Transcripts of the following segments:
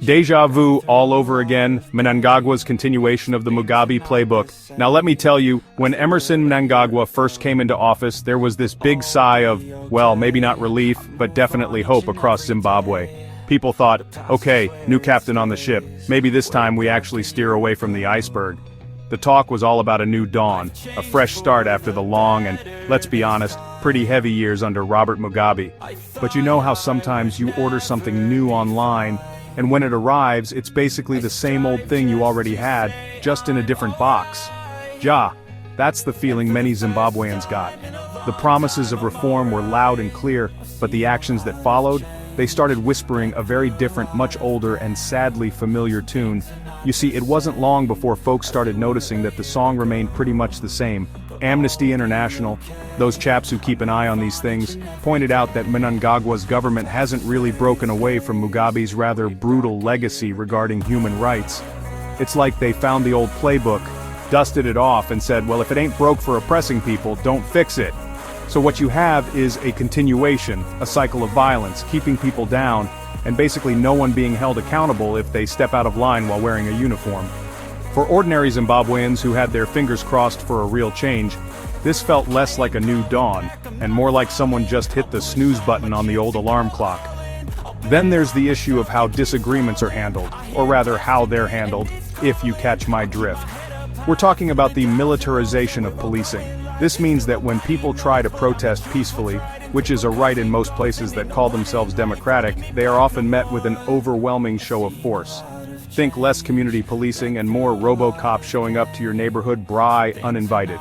Deja vu all over again, Mnangagwa's continuation of the Mugabe playbook. Now let me tell you, when Emmerson Mnangagwa first came into office, there was this big sigh of, well, maybe not relief, but definitely hope across Zimbabwe. People thought, okay, new captain on the ship, maybe this time we actually steer away from the iceberg. The talk was all about a new dawn, a fresh start after the long and, let's be honest, pretty heavy years under Robert Mugabe. But you know how sometimes you order something new online, and when it arrives, it's basically the same old thing you already had, just in a different box. That's the feeling many Zimbabweans got. The promises of reform were loud and clear, but the actions that followed, they started whispering a very different, much older and sadly familiar tune. You see, it wasn't long before folks started noticing that the song remained pretty much the same. Amnesty International, those chaps who keep an eye on these things, pointed out that Mnangagwa's government hasn't really broken away from Mugabe's rather brutal legacy regarding human rights. It's like they found the old playbook, dusted it off and said, well, if it ain't broke for oppressing people, don't fix it. So what you have is a continuation, a cycle of violence, keeping people down, and basically no one being held accountable if they step out of line while wearing a uniform. For ordinary Zimbabweans who had their fingers crossed for a real change, this felt less like a new dawn, and more like someone just hit the snooze button on the old alarm clock. Then there's the issue of how disagreements are handled, or rather how they're handled, if you catch my drift. We're talking about the militarization of policing. This means that when people try to protest peacefully, which is a right in most places that call themselves democratic, they are often met with an overwhelming show of force. Think less community policing and more RoboCop showing up to your neighborhood braai uninvited.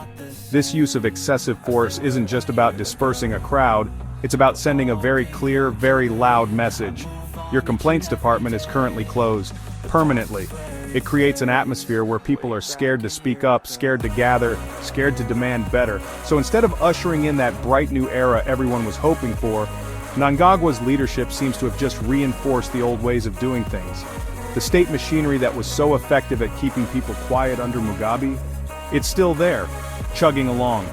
This use of excessive force isn't just about dispersing a crowd, it's about sending a very clear, very loud message. Your complaints department is currently closed, permanently. It creates an atmosphere where people are scared to speak up, scared to gather, scared to demand better. So instead of ushering in that bright new era everyone was hoping for, Mnangagwa's leadership seems to have just reinforced the old ways of doing things. The state machinery that was so effective at keeping people quiet under Mugabe, it's still there, chugging along.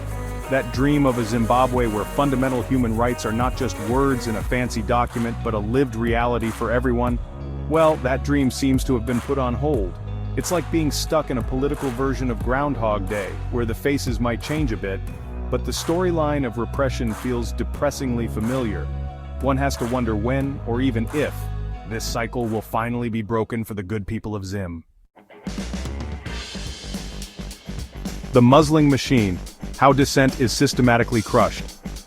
That dream of a Zimbabwe where fundamental human rights are not just words in a fancy document but a lived reality for everyone, well, that dream seems to have been put on hold. It's like being stuck in a political version of Groundhog Day, where the faces might change a bit, but the storyline of repression feels depressingly familiar. One has to wonder when, or even if, this cycle will finally be broken for the good people of Zim. The muzzling machine, how dissent is systematically crushed.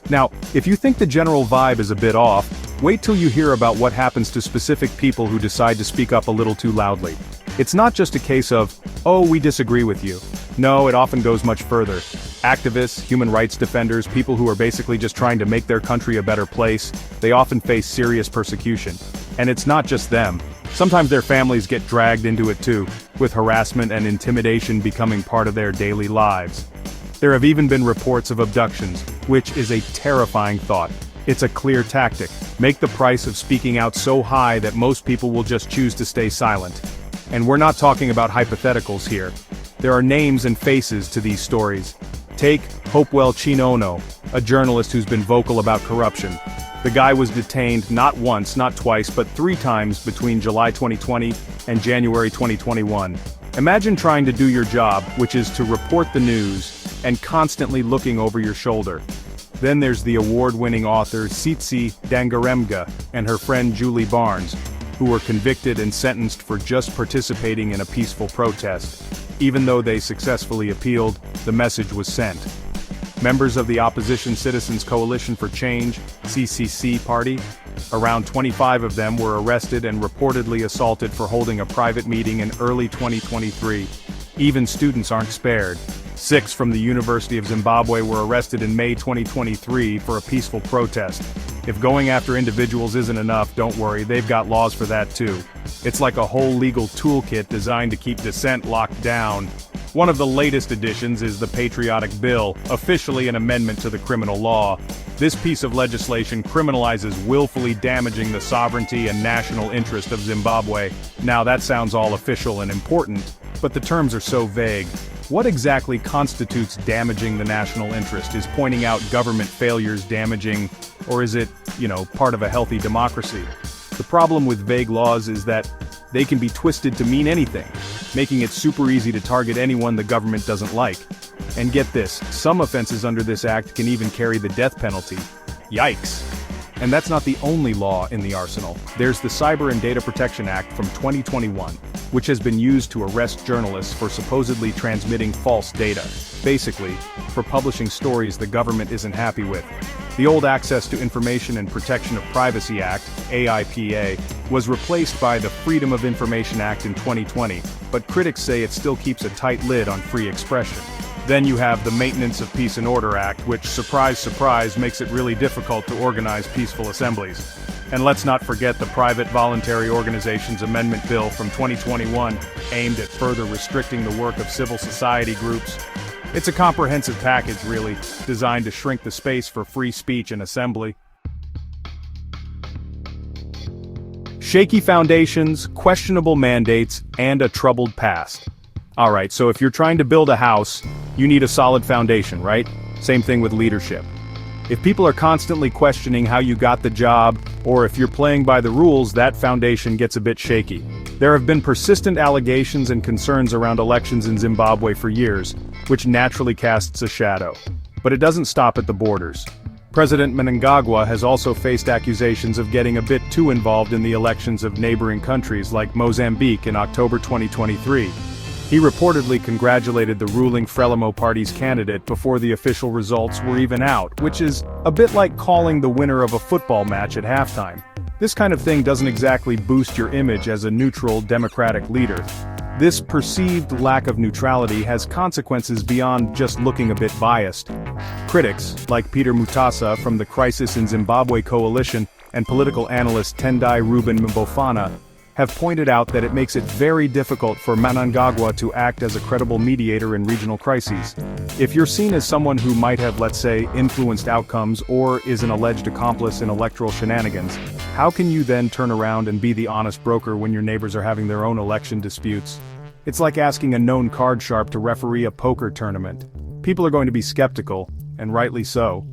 Now, if you think the general vibe is a bit off, wait till you hear about what happens to specific people who decide to speak up a little too loudly. It's not just a case of, oh, we disagree with you. No, it often goes much further. Activists, human rights defenders, people who are basically just trying to make their country a better place, they often face serious persecution. And it's not just them. Sometimes their families get dragged into it too, with harassment and intimidation becoming part of their daily lives. There have even been reports of abductions, which is a terrifying thought. It's a clear tactic. Make the price of speaking out so high that most people will just choose to stay silent. And we're not talking about hypotheticals here. There are names and faces to these stories. Take Hopewell Chinono, a journalist who's been vocal about corruption. The guy was detained not once, not twice, but 3 times between July 2020 and January 2021. Imagine trying to do your job, which is to report the news, and constantly looking over your shoulder. Then there's the award-winning author Tsitsi Dangarembga and her friend Julie Barnes, who were convicted and sentenced for just participating in a peaceful protest. Even though they successfully appealed, the message was sent. Members of the Opposition Citizens Coalition for Change, CCC party, around 25 of them were arrested and reportedly assaulted for holding a private meeting in early 2023. Even students aren't spared. 6 from the University of Zimbabwe were arrested in May 2023 for a peaceful protest. If going after individuals isn't enough, don't worry, they've got laws for that too. It's like a whole legal toolkit designed to keep dissent locked down. One of the latest additions is the Patriotic Bill, officially an amendment to the criminal law. This piece of legislation criminalizes willfully damaging the sovereignty and national interest of Zimbabwe. Now that sounds all official and important, but the terms are so vague. What exactly constitutes damaging the national interest? Is pointing out government failures damaging, or is it, part of a healthy democracy? The problem with vague laws is that they can be twisted to mean anything, making it super easy to target anyone the government doesn't like. And get this, some offenses under this act can even carry the death penalty. Yikes! And that's not the only law in the arsenal. There's the Cyber and Data Protection Act from 2021, which has been used to arrest journalists for supposedly transmitting false data. Basically, for publishing stories the government isn't happy with. The old Access to Information and Protection of Privacy Act, AIPA, was replaced by the Freedom of Information Act in 2020, but critics say it still keeps a tight lid on free expression. Then you have the Maintenance of Peace and Order Act, which, surprise surprise, makes it really difficult to organize peaceful assemblies. And let's not forget the Private Voluntary Organizations Amendment Bill from 2021, aimed at further restricting the work of civil society groups. It's a comprehensive package, really, designed to shrink the space for free speech and assembly. Shaky foundations, questionable mandates, and a troubled past. Alright, so if you're trying to build a house, you need a solid foundation, right? Same thing with leadership. If people are constantly questioning how you got the job, or if you're playing by the rules, that foundation gets a bit shaky. There have been persistent allegations and concerns around elections in Zimbabwe for years, which naturally casts a shadow. But it doesn't stop at the borders. President Mnangagwa has also faced accusations of getting a bit too involved in the elections of neighboring countries like Mozambique in October 2023. He reportedly congratulated the ruling Frelimo party's candidate before the official results were even out, which is a bit like calling the winner of a football match at halftime. This kind of thing doesn't exactly boost your image as a neutral, democratic leader. This perceived lack of neutrality has consequences beyond just looking a bit biased. Critics, like Peter Mutasa from the Crisis in Zimbabwe Coalition and political analyst Tendai Ruben Mbofana, have pointed out that it makes it very difficult for Mnangagwa to act as a credible mediator in regional crises. If you're seen as someone who might have, let's say, influenced outcomes or is an alleged accomplice in electoral shenanigans, how can you then turn around and be the honest broker when your neighbors are having their own election disputes? It's like asking a known card sharp to referee a poker tournament. People are going to be skeptical, and rightly so.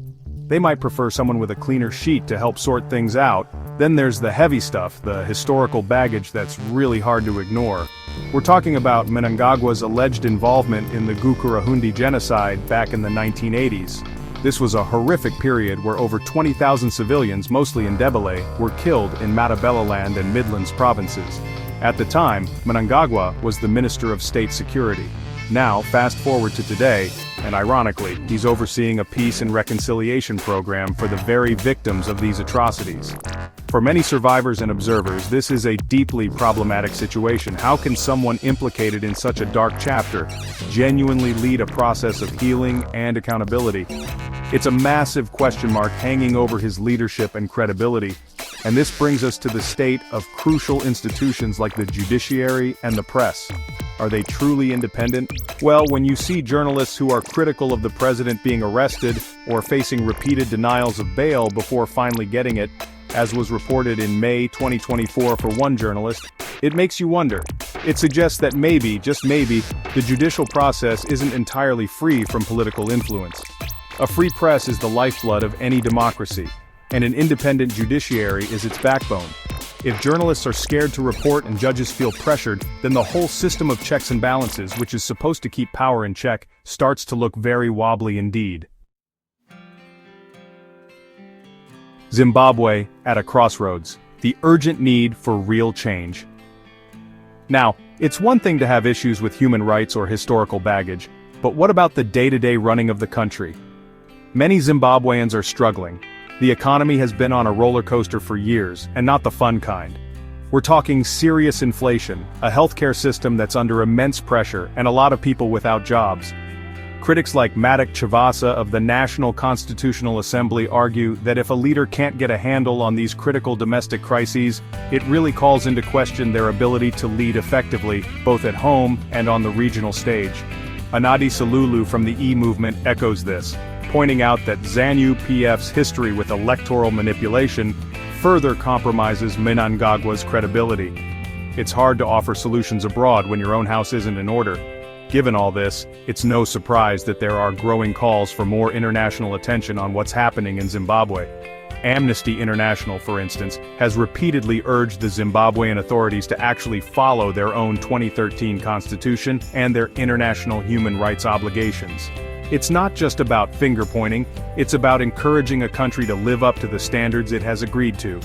They might prefer someone with a cleaner sheet to help sort things out. Then there's the heavy stuff, the historical baggage that's really hard to ignore. We're talking about Mnangagwa's alleged involvement in the Gukurahundi genocide back in the 1980s. This was a horrific period where over 20,000 civilians, mostly in Ndebele, were killed in Matabeleland and Midlands provinces. At the time, Mnangagwa was the Minister of State Security. Now, fast forward to today, and ironically, he's overseeing a peace and reconciliation program for the very victims of these atrocities. For many survivors and observers, this is a deeply problematic situation. How can someone implicated in such a dark chapter genuinely lead a process of healing and accountability? It's a massive question mark hanging over his leadership and credibility. And this brings us to the state of crucial institutions like the judiciary and the press. Are they truly independent? Well, when you see journalists who are critical of the president being arrested or facing repeated denials of bail before finally getting it, as was reported in May 2024 for one journalist, it makes you wonder. It suggests that maybe, just maybe, the judicial process isn't entirely free from political influence. A free press is the lifeblood of any democracy, and an independent judiciary is its backbone. If journalists are scared to report and judges feel pressured, then the whole system of checks and balances, which is supposed to keep power in check, starts to look very wobbly indeed. Zimbabwe at a crossroads. The urgent need for real change. Now, it's one thing to have issues with human rights or historical baggage, but what about the day-to-day running of the country? Many Zimbabweans are struggling. The economy has been on a roller coaster for years, and not the fun kind. We're talking serious inflation, a healthcare system that's under immense pressure, and a lot of people without jobs. Critics like Matic Chavasa of the National Constitutional Assembly argue that if a leader can't get a handle on these critical domestic crises, it really calls into question their ability to lead effectively, both at home and on the regional stage. Anadi Salulu from the E-movement echoes this, pointing out that ZANU-PF's history with electoral manipulation further compromises Mnangagwa's credibility. It's hard to offer solutions abroad when your own house isn't in order. Given all this, it's no surprise that there are growing calls for more international attention on what's happening in Zimbabwe. Amnesty International, for instance, has repeatedly urged the Zimbabwean authorities to actually follow their own 2013 constitution and their international human rights obligations. It's not just about finger-pointing, it's about encouraging a country to live up to the standards it has agreed to.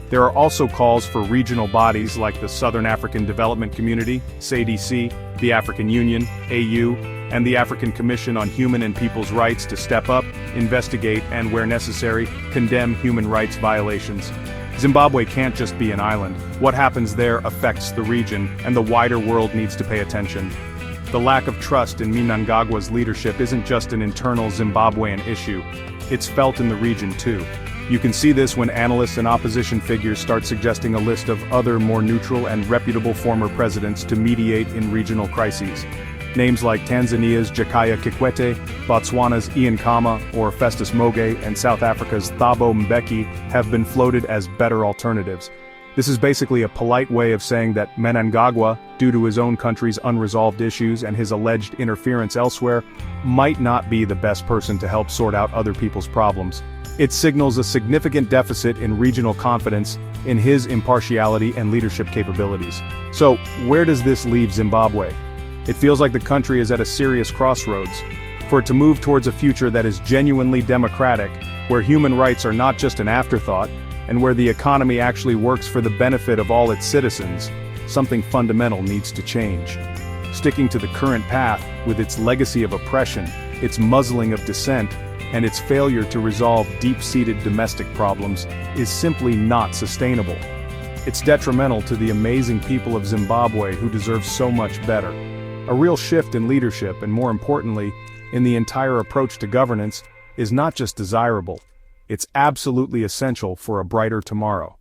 There are also calls for regional bodies like the Southern African Development Community, SADC, the African Union, AU, and the African Commission on Human and People's Rights to step up, investigate, and where necessary, condemn human rights violations. Zimbabwe can't just be an island. What happens there affects the region, and the wider world needs to pay attention. The lack of trust in Mnangagwa's leadership isn't just an internal Zimbabwean issue. It's felt in the region too. You can see this when analysts and opposition figures start suggesting a list of other more neutral and reputable former presidents to mediate in regional crises. Names like Tanzania's Jakaya Kikwete, Botswana's Ian Khama, or Festus Mogae, and South Africa's Thabo Mbeki have been floated as better alternatives. This is basically a polite way of saying that Mnangagwa, due to his own country's unresolved issues and his alleged interference elsewhere, might not be the best person to help sort out other people's problems. It signals a significant deficit in regional confidence in his impartiality and leadership capabilities. So, where does this leave Zimbabwe? It feels like the country is at a serious crossroads. For it to move towards a future that is genuinely democratic, where human rights are not just an afterthought, and where the economy actually works for the benefit of all its citizens, something fundamental needs to change. Sticking to the current path, with its legacy of oppression, its muzzling of dissent, and its failure to resolve deep-seated domestic problems, is simply not sustainable. It's detrimental to the amazing people of Zimbabwe who deserve so much better. A real shift in leadership, and more importantly, in the entire approach to governance, is not just desirable, it's absolutely essential for a brighter tomorrow.